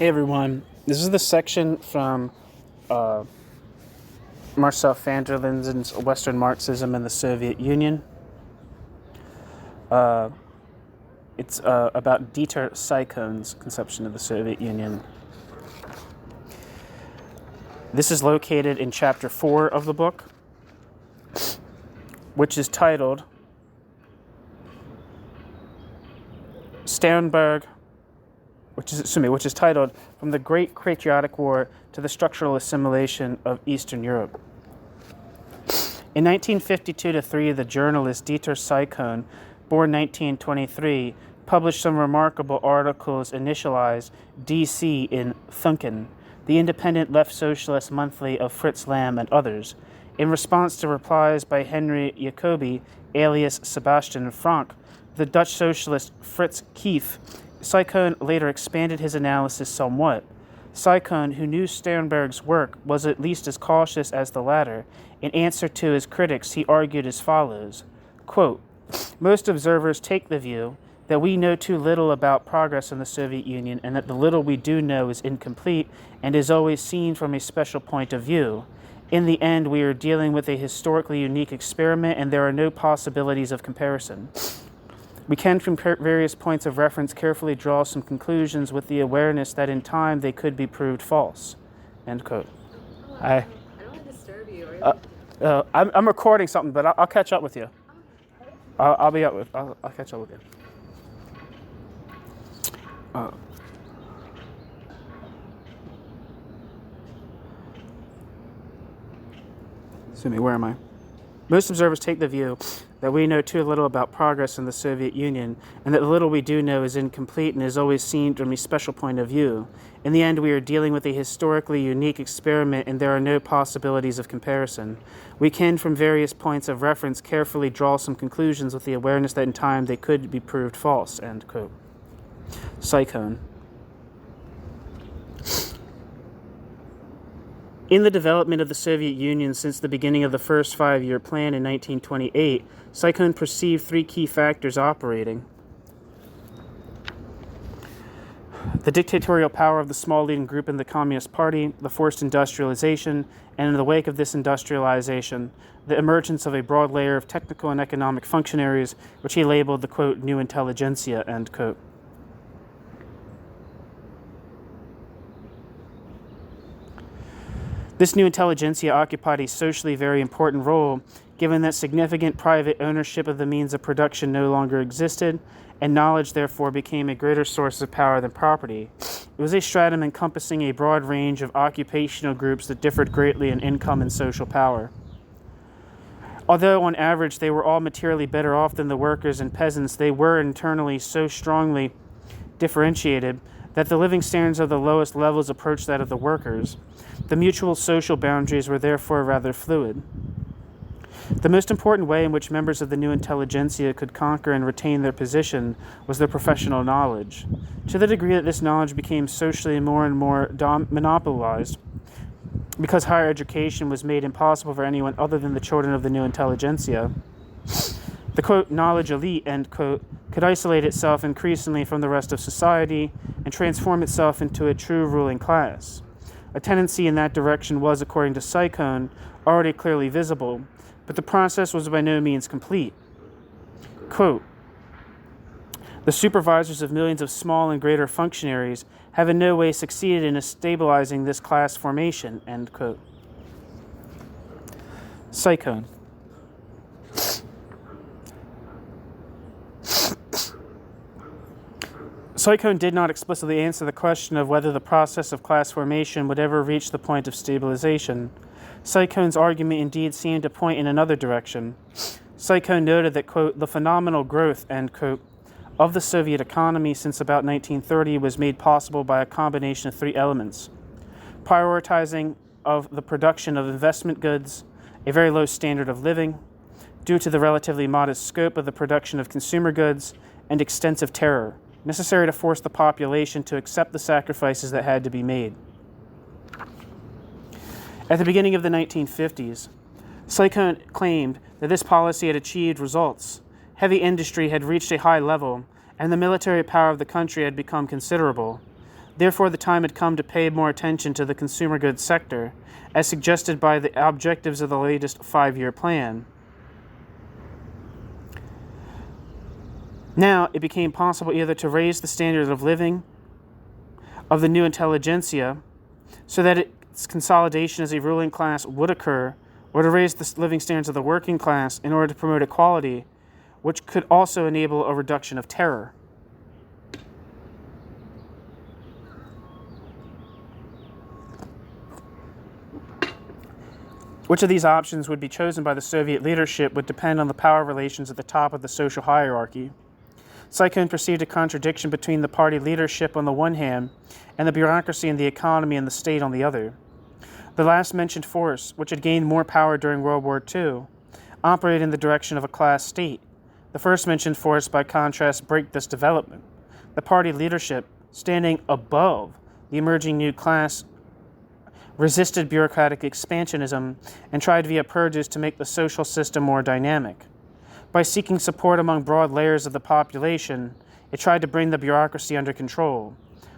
Hey everyone, this is the section from Marcel van der Linden's Western Marxism and the Soviet Union. It's about Dieter Cycon's conception of the Soviet Union. This is located in chapter 4 of the book, which is titled which is titled From the Great Patriotic War to the Structural Assimilation of Eastern Europe. In 1952-3, the journalist Dieter Cycon, born 1923, published some remarkable articles initialized DC in Funken, the independent left socialist monthly of Fritz Lamb and others. In response to replies by Henry Jacobi, alias Sebastian Frank, the Dutch socialist Fritz Kief, Cycon later expanded his analysis somewhat. Cycon, who knew Sternberg's work, was at least as cautious as the latter. In answer to his critics, he argued as follows, quote, "Most observers take the view that we know too little about progress in the Soviet Union and that the little we do know is incomplete and is always seen from a special point of view. In the end, we are dealing with a historically unique experiment and there are no possibilities of comparison. We can, from various points of reference, carefully draw some conclusions with the awareness that in time they could be proved false." End quote. I don't want to disturb you. I'm recording something, but I'll catch up with you. I'll catch up with you. Where am I? Most observers take the view that we know too little about progress in the Soviet Union, and that the little we do know is incomplete and is always seen from a special point of view. In the end, we are dealing with a historically unique experiment, and there are no possibilities of comparison. We can, from various points of reference, carefully draw some conclusions with the awareness that in time they could be proved false. End quote. Cycon. In the development of the Soviet Union since the beginning of the first five-year plan in 1928, Cycon perceived three key factors operating: the dictatorial power of the small leading group in the Communist Party, the forced industrialization, and in the wake of this industrialization, the emergence of a broad layer of technical and economic functionaries, which he labeled the, quote, new intelligentsia, end quote. This new intelligentsia occupied a socially very important role, given that significant private ownership of the means of production no longer existed, and knowledge therefore became a greater source of power than property. It was a stratum encompassing a broad range of occupational groups that differed greatly in income and social power. Although on average they were all materially better off than the workers and peasants, they were internally so strongly differentiated that the living standards of the lowest levels approached that of the workers. The mutual social boundaries were therefore rather fluid. The most important way in which members of the new intelligentsia could conquer and retain their position was their professional knowledge. To the degree that this knowledge became socially more and more monopolized, because higher education was made impossible for anyone other than the children of the new intelligentsia, the, quote, knowledge elite, end quote, could isolate itself increasingly from the rest of society and transform itself into a true ruling class. A tendency in that direction was, according to Cycon, already clearly visible, but the process was by no means complete. Quote, the supervisors of millions of small and greater functionaries have in no way succeeded in stabilizing this class formation, end quote. Cycon. Cycon did not explicitly answer the question of whether the process of class formation would ever reach the point of stabilization. Cycon's argument indeed seemed to point in another direction. Cycon noted that, quote, the phenomenal growth, end quote, of the Soviet economy since about 1930 was made possible by a combination of three elements: prioritizing of the production of investment goods, a very low standard of living, due to the relatively modest scope of the production of consumer goods, and extensive terror, necessary to force the population to accept the sacrifices that had to be made. At the beginning of the 1950s, Cycon claimed that this policy had achieved results. Heavy industry had reached a high level, and the military power of the country had become considerable. Therefore, the time had come to pay more attention to the consumer goods sector, as suggested by the objectives of the latest 5-year plan. Now, it became possible either to raise the standard of living of the new intelligentsia so that its consolidation as a ruling class would occur, or to raise the living standards of the working class in order to promote equality, which could also enable a reduction of terror. Which of these options would be chosen by the Soviet leadership would depend on the power relations at the top of the social hierarchy. Cycon perceived a contradiction between the party leadership on the one hand and the bureaucracy and the economy and the state on the other. The last mentioned force, which had gained more power during World War II, operated in the direction of a class state. The first mentioned force, by contrast, braked this development. The party leadership, standing above the emerging new class, resisted bureaucratic expansionism and tried via purges to make the social system more dynamic. By seeking support among broad layers of the population, it tried to bring the bureaucracy under control.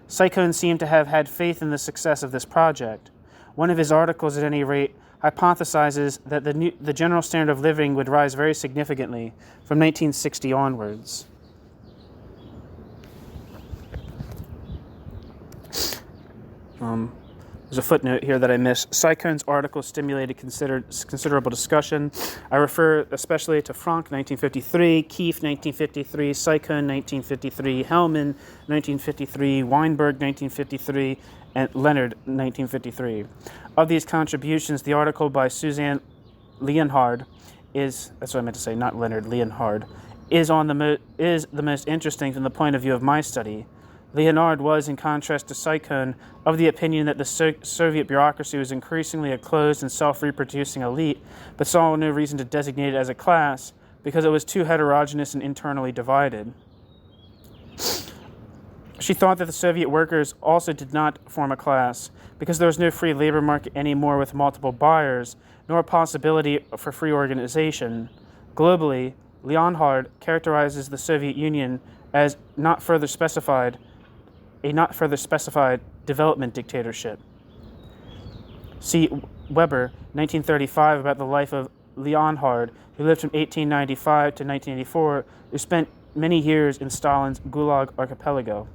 Cycon seemed to have had faith in the success of this project. One of his articles, at any rate, hypothesizes that the general standard of living would rise very significantly from 1960 onwards. There's a footnote here that I missed. Cycon's article stimulated considerable discussion. I refer especially to Frank, 1953, Keefe, 1953, Cycon, 1953, Hellman, 1953, Weinberg, 1953, and Leonard, 1953. Of these contributions, the article by Suzanne Leonhard is the most interesting from the point of view of my study. Leonhard was, in contrast to Cycon, of the opinion that the Soviet bureaucracy was increasingly a closed and self-reproducing elite, but saw no reason to designate it as a class because it was too heterogeneous and internally divided. She thought that the Soviet workers also did not form a class because there was no free labor market anymore with multiple buyers, nor a possibility for free organization. Globally, Leonhard characterizes the Soviet Union as a not further specified development dictatorship. See Weber, 1935, about the life of Leonhard, who lived from 1895 to 1984, who spent many years in Stalin's Gulag archipelago.